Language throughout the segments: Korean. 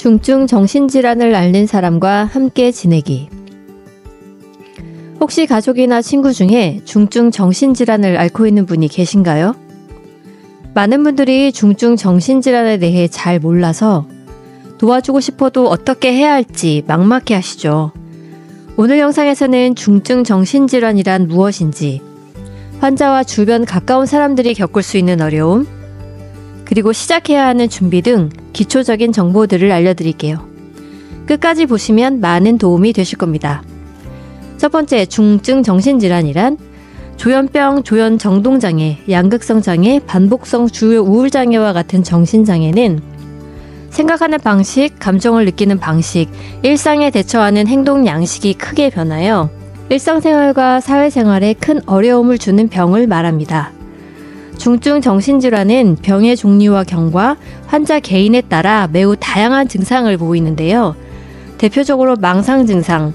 중증 정신질환을 앓는 사람과 함께 지내기. 혹시 가족이나 친구 중에 중증 정신질환을 앓고 있는 분이 계신가요? 많은 분들이 중증 정신질환에 대해 잘 몰라서 도와주고 싶어도 어떻게 해야 할지 막막해 하시죠. 오늘 영상에서는 중증 정신질환이란 무엇인지, 환자와 주변 가까운 사람들이 겪을 수 있는 어려움, 그리고 시작해야 하는 준비 등 기초적인 정보들을 알려드릴게요. 끝까지 보시면 많은 도움이 되실 겁니다. 첫 번째, 중증 정신질환이란 조현병, 조현정동장애, 양극성장애, 반복성 주요 우울장애와 같은 정신장애는 생각하는 방식, 감정을 느끼는 방식, 일상에 대처하는 행동 양식이 크게 변하여 일상생활과 사회생활에 큰 어려움을 주는 병을 말합니다. 중증 정신질환은 병의 종류와 경과, 환자 개인에 따라 매우 다양한 증상을 보이는데요. 대표적으로 망상 증상,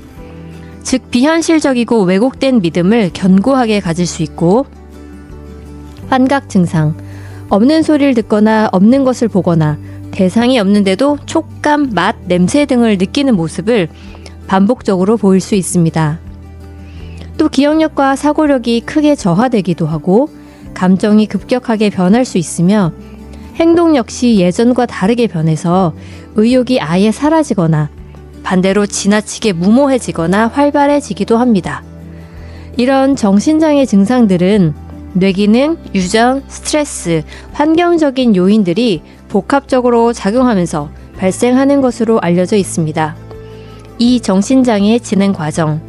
즉 비현실적이고 왜곡된 믿음을 견고하게 가질 수 있고, 환각 증상, 없는 소리를 듣거나 없는 것을 보거나 대상이 없는데도 촉감, 맛, 냄새 등을 느끼는 모습을 반복적으로 보일 수 있습니다. 또 기억력과 사고력이 크게 저하되기도 하고 감정이 급격하게 변할 수 있으며 행동 역시 예전과 다르게 변해서 의욕이 아예 사라지거나 반대로 지나치게 무모해지거나 활발해지기도 합니다. 이런 정신장애 증상들은 뇌기능, 유전, 스트레스, 환경적인 요인들이 복합적으로 작용하면서 발생하는 것으로 알려져 있습니다. 이 정신장애의 진행 과정.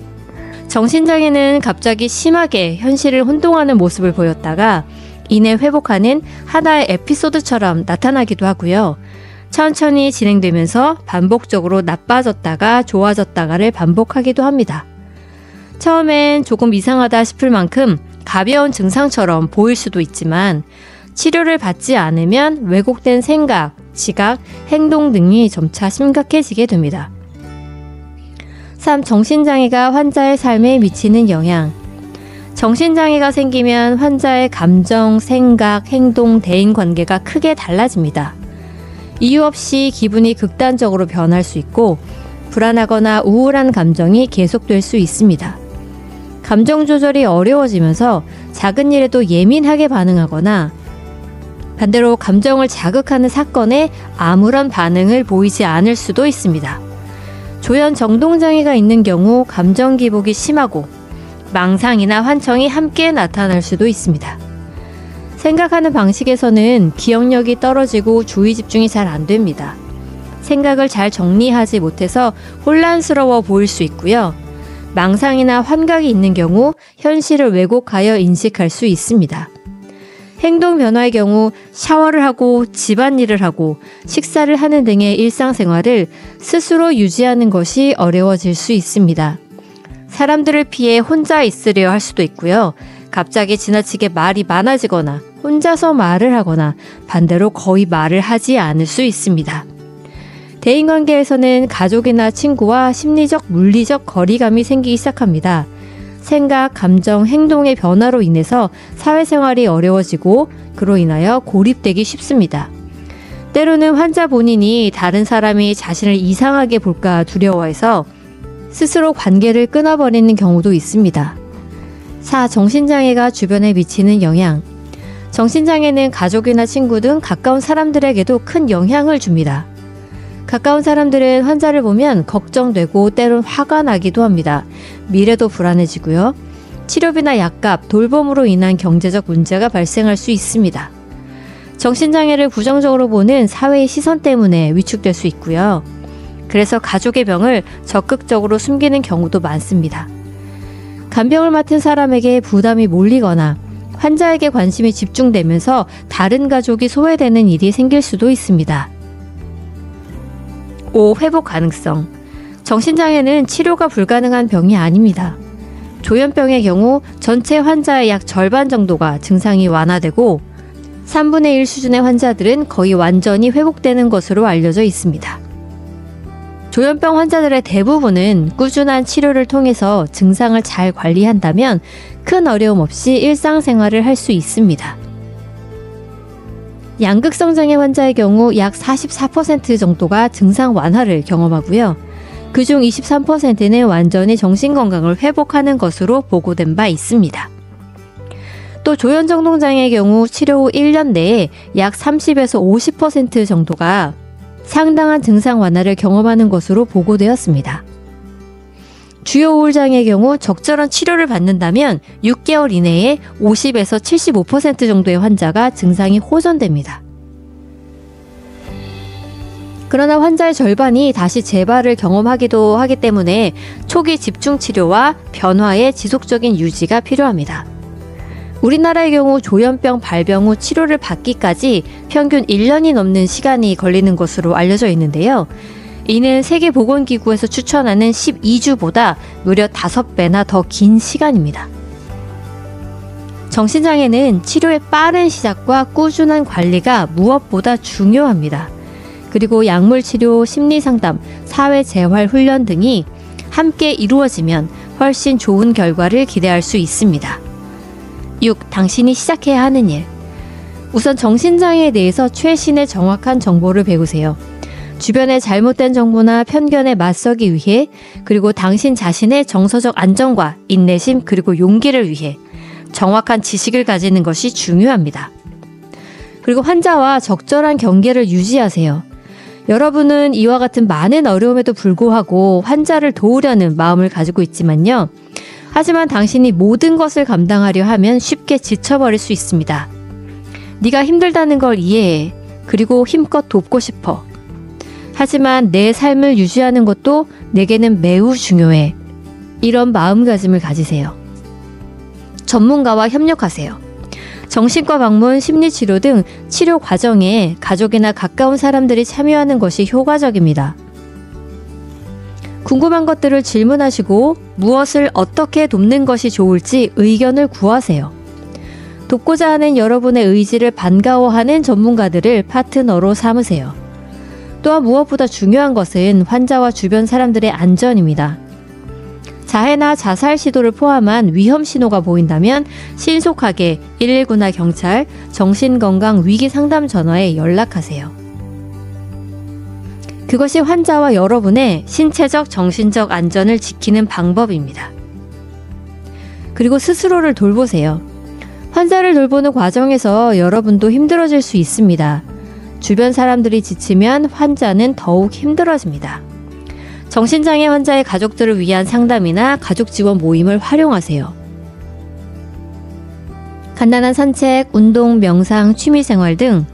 정신장애는 갑자기 심하게 현실을 혼동하는 모습을 보였다가 이내 회복하는 하나의 에피소드처럼 나타나기도 하고요. 천천히 진행되면서 반복적으로 나빠졌다가 좋아졌다가를 반복하기도 합니다. 처음엔 조금 이상하다 싶을 만큼 가벼운 증상처럼 보일 수도 있지만 치료를 받지 않으면 왜곡된 생각, 지각, 행동 등이 점차 심각해지게 됩니다. 3. 정신장애가 환자의 삶에 미치는 영향. 정신장애가 생기면 환자의 감정, 생각, 행동, 대인관계가 크게 달라집니다. 이유 없이 기분이 극단적으로 변할 수 있고 불안하거나 우울한 감정이 계속될 수 있습니다. 감정 조절이 어려워지면서 작은 일에도 예민하게 반응하거나 반대로 감정을 자극하는 사건에 아무런 반응을 보이지 않을 수도 있습니다. 조현 정동장애가 있는 경우 감정 기복이 심하고 망상이나 환청이 함께 나타날 수도 있습니다. 생각하는 방식에서는 기억력이 떨어지고 주의 집중이 잘 안 됩니다. 생각을 잘 정리하지 못해서 혼란스러워 보일 수 있고요. 망상이나 환각이 있는 경우 현실을 왜곡하여 인식할 수 있습니다. 행동 변화의 경우 샤워를 하고 집안일을 하고 식사를 하는 등의 일상생활을 스스로 유지하는 것이 어려워질 수 있습니다. 사람들을 피해 혼자 있으려 할 수도 있고요. 갑자기 지나치게 말이 많아지거나 혼자서 말을 하거나 반대로 거의 말을 하지 않을 수 있습니다. 대인관계에서는 가족이나 친구와 심리적, 물리적 거리감이 생기기 시작합니다. 생각, 감정, 행동의 변화로 인해서 사회생활이 어려워지고 그로 인하여 고립되기 쉽습니다. 때로는 환자 본인이 다른 사람이 자신을 이상하게 볼까 두려워해서 스스로 관계를 끊어버리는 경우도 있습니다. 4. 정신장애가 주변에 미치는 영향. 정신장애는 가족이나 친구 등 가까운 사람들에게도 큰 영향을 줍니다. 가까운 사람들은 환자를 보면 걱정되고 때론 화가 나기도 합니다. 미래도 불안해지고요. 치료비나 약값, 돌봄으로 인한 경제적 문제가 발생할 수 있습니다. 정신장애를 부정적으로 보는 사회의 시선 때문에 위축될 수 있고요. 그래서 가족의 병을 적극적으로 숨기는 경우도 많습니다. 간병을 맡은 사람에게 부담이 몰리거나 환자에게 관심이 집중되면서 다른 가족이 소외되는 일이 생길 수도 있습니다. 5. 회복 가능성. 정신장애는 치료가 불가능한 병이 아닙니다. 조현병의 경우 전체 환자의 약 절반 정도가 증상이 완화되고 3분의 1 수준의 환자들은 거의 완전히 회복되는 것으로 알려져 있습니다. 조현병 환자들의 대부분은 꾸준한 치료를 통해서 증상을 잘 관리한다면 큰 어려움 없이 일상생활을 할 수 있습니다. 양극성장애 환자의 경우 약 44% 정도가 증상 완화를 경험하고요. 그중 23%는 완전히 정신건강을 회복하는 것으로 보고된 바 있습니다. 또 조현정동장애의 경우 치료 후 1년 내에 약 30에서 50% 정도가 상당한 증상 완화를 경험하는 것으로 보고되었습니다. 주요 우울장애의 경우 적절한 치료를 받는다면 6개월 이내에 50에서 75% 정도의 환자가 증상이 호전됩니다. 그러나 환자의 절반이 다시 재발을 경험하기도 하기 때문에 초기 집중 치료와 변화의 지속적인 유지가 필요합니다. 우리나라의 경우 조현병 발병 후 치료를 받기까지 평균 1년이 넘는 시간이 걸리는 것으로 알려져 있는데요. 이는 세계보건기구에서 추천하는 12주보다 무려 5배나 더 긴 시간입니다. 정신장애는 치료의 빠른 시작과 꾸준한 관리가 무엇보다 중요합니다. 그리고 약물치료, 심리상담, 사회재활훈련 등이 함께 이루어지면 훨씬 좋은 결과를 기대할 수 있습니다. 6. 당신이 시작해야 하는 일. 우선 정신장애에 대해서 최신의 정확한 정보를 배우세요. 주변의 잘못된 정보나 편견에 맞서기 위해, 그리고 당신 자신의 정서적 안정과 인내심 그리고 용기를 위해 정확한 지식을 가지는 것이 중요합니다. 그리고 환자와 적절한 경계를 유지하세요. 여러분은 이와 같은 많은 어려움에도 불구하고 환자를 도우려는 마음을 가지고 있지만요. 하지만 당신이 모든 것을 감당하려 하면 쉽게 지쳐버릴 수 있습니다. 네가 힘들다는 걸 이해해. 그리고 힘껏 돕고 싶어. 하지만 내 삶을 유지하는 것도 내게는 매우 중요해. 이런 마음가짐을 가지세요. 전문가와 협력하세요. 정신과 방문, 심리치료 등 치료 과정에 가족이나 가까운 사람들이 참여하는 것이 효과적입니다. 궁금한 것들을 질문하시고 무엇을 어떻게 돕는 것이 좋을지 의견을 구하세요. 돕고자 하는 여러분의 의지를 반가워하는 전문가들을 파트너로 삼으세요. 또한 무엇보다 중요한 것은 환자와 주변 사람들의 안전입니다. 자해나 자살 시도를 포함한 위험 신호가 보인다면 신속하게 119나 경찰, 정신건강 위기 상담 전화에 연락하세요. 그것이 환자와 여러분의 신체적, 정신적 안전을 지키는 방법입니다. 그리고 스스로를 돌보세요. 환자를 돌보는 과정에서 여러분도 힘들어질 수 있습니다. 주변 사람들이 지치면 환자는 더욱 힘들어집니다. 정신장애 환자의 가족들을 위한 상담이나 가족 지원 모임을 활용하세요. 간단한 산책, 운동, 명상, 취미생활 등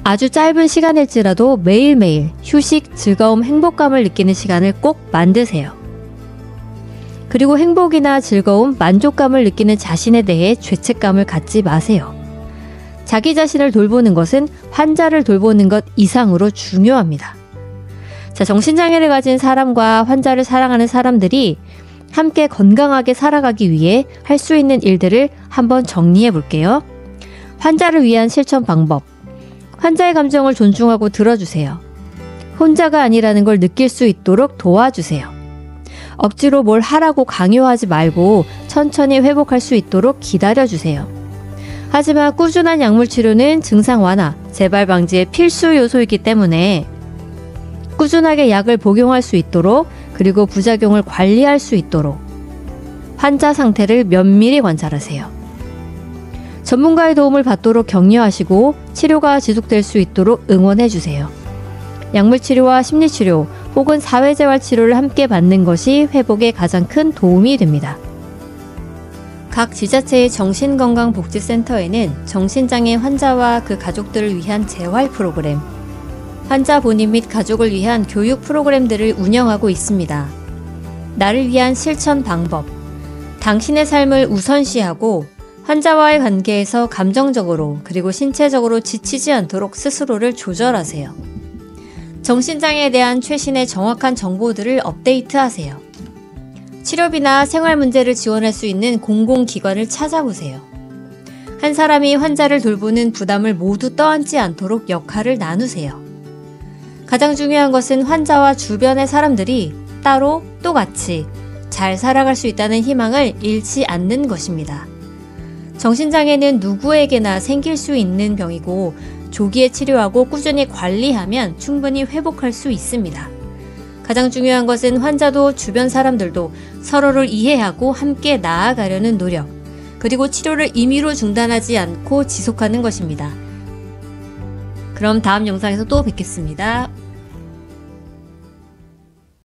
아주 짧은 시간일지라도 매일매일 휴식, 즐거움, 행복감을 느끼는 시간을 꼭 만드세요. 그리고 행복이나 즐거움, 만족감을 느끼는 자신에 대해 죄책감을 갖지 마세요. 자기 자신을 돌보는 것은 환자를 돌보는 것 이상으로 중요합니다. 자, 정신장애를 가진 사람과 환자를 사랑하는 사람들이 함께 건강하게 살아가기 위해 할 수 있는 일들을 한번 정리해 볼게요. 환자를 위한 실천 방법. 환자의 감정을 존중하고 들어주세요. 혼자가 아니라는 걸 느낄 수 있도록 도와주세요. 억지로 뭘 하라고 강요하지 말고 천천히 회복할 수 있도록 기다려주세요. 하지만 꾸준한 약물 치료는 증상 완화, 재발 방지의 필수 요소이기 때문에 꾸준하게 약을 복용할 수 있도록, 그리고 부작용을 관리할 수 있도록 환자 상태를 면밀히 관찰하세요. 전문가의 도움을 받도록 격려하시고 치료가 지속될 수 있도록 응원해주세요. 약물치료와 심리치료 혹은 사회재활 치료를 함께 받는 것이 회복에 가장 큰 도움이 됩니다. 각 지자체의 정신건강복지센터에는 정신장애 환자와 그 가족들을 위한 재활 프로그램, 환자 본인 및 가족을 위한 교육 프로그램들을 운영하고 있습니다. 나를 위한 실천 방법. 당신의 삶을 우선시하고 환자와의 관계에서 감정적으로 그리고 신체적으로 지치지 않도록 스스로를 조절하세요. 정신장애에 대한 최신의 정확한 정보들을 업데이트하세요. 치료비나 생활 문제를 지원할 수 있는 공공기관을 찾아보세요. 한 사람이 환자를 돌보는 부담을 모두 떠안지 않도록 역할을 나누세요. 가장 중요한 것은 환자와 주변의 사람들이 따로 똑같이 잘 살아갈 수 있다는 희망을 잃지 않는 것입니다. 정신장애는 누구에게나 생길 수 있는 병이고 조기에 치료하고 꾸준히 관리하면 충분히 회복할 수 있습니다. 가장 중요한 것은 환자도 주변 사람들도 서로를 이해하고 함께 나아가려는 노력, 그리고 치료를 임의로 중단하지 않고 지속하는 것입니다. 그럼 다음 영상에서 또 뵙겠습니다.